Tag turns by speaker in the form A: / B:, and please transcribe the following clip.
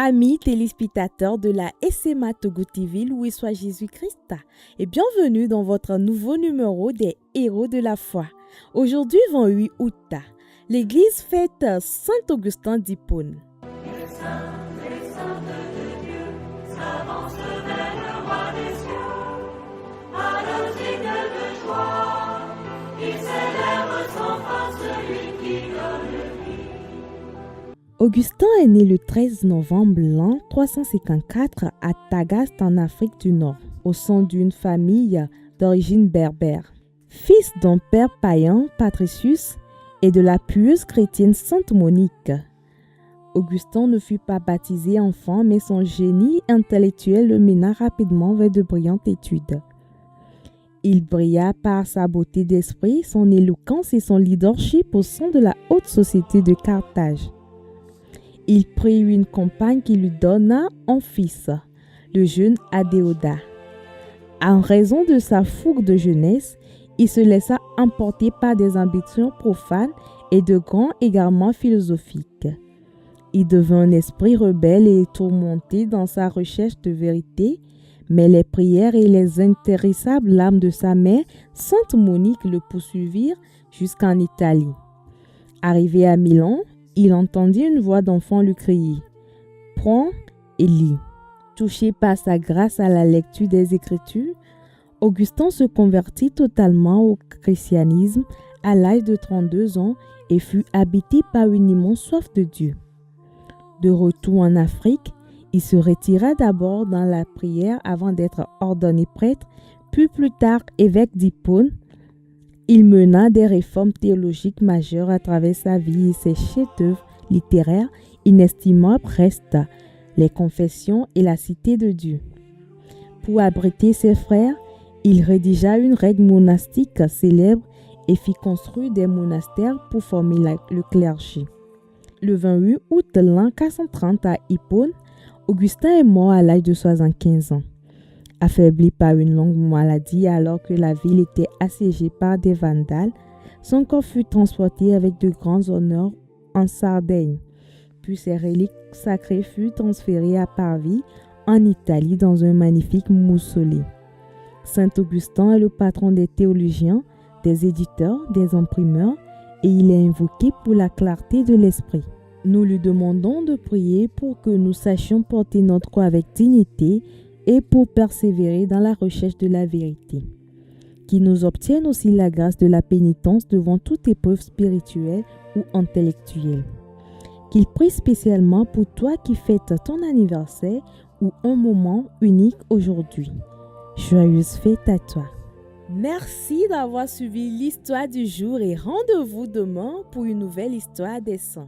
A: Amis téléspectateurs de la SMA Togo TV, loué soit Jésus-Christ et bienvenue dans votre nouveau numéro des Héros de la foi. Aujourd'hui, 28 août, l'église fête Saint-Augustin d'Hippone. Augustin est né le 13 novembre l'an 354 à Tagaste en Afrique du Nord, au sein d'une famille d'origine berbère. Fils d'un père païen, Patricius, et de la pieuse chrétienne Sainte Monique. Augustin ne fut pas baptisé enfant, mais son génie intellectuel le mena rapidement vers de brillantes études. Il brilla par sa beauté d'esprit, son éloquence et son leadership au sein de la haute société de Carthage. Il prit une compagne qui lui donna un fils, le jeune Adéodat. En raison de sa fougue de jeunesse, il se laissa emporter par des ambitions profanes et de grands égarements philosophiques. Il devint un esprit rebelle et tourmenté dans sa recherche de vérité, mais les prières et les intarissables larmes de sa mère, Sainte Monique, le poursuivirent jusqu'en Italie. Arrivé à Milan, il entendit une voix d'enfant lui crier « Prends et lis ». Touché par sa grâce à la lecture des Écritures, Augustin se convertit totalement au christianisme à l'âge de 32 ans et fut habité par une immense soif de Dieu. De retour en Afrique, il se retira d'abord dans la prière avant d'être ordonné prêtre, puis plus tard évêque d'Hippone. Il mena des réformes théologiques majeures à travers sa vie et ses chefs-d'œuvre littéraires inestimables restent les Confessions et la Cité de Dieu. Pour abriter ses frères, il rédigea une règle monastique célèbre et fit construire des monastères pour former le clergé. Le 28 août de l'an 430 à Hippone, Augustin est mort à l'âge de 75 ans. Affaibli par une longue maladie alors que la ville était assiégée par des Vandales, son corps fut transporté avec de grands honneurs en Sardaigne, puis ses reliques sacrées furent transférées à Pavie, en Italie, dans un magnifique mausolée. Saint Augustin est le patron des théologiens, des éditeurs, des imprimeurs, et il est invoqué pour la clarté de l'esprit. Nous lui demandons de prier pour que nous sachions porter notre croix avec dignité et pour persévérer dans la recherche de la vérité. Qu'il nous obtienne aussi la grâce de la pénitence devant toute épreuve spirituelle ou intellectuelle. Qu'il prie spécialement pour toi qui fêtes ton anniversaire ou un moment unique aujourd'hui. Joyeuse fête à toi. Merci d'avoir suivi l'histoire du jour et rendez-vous demain pour une nouvelle histoire des saints.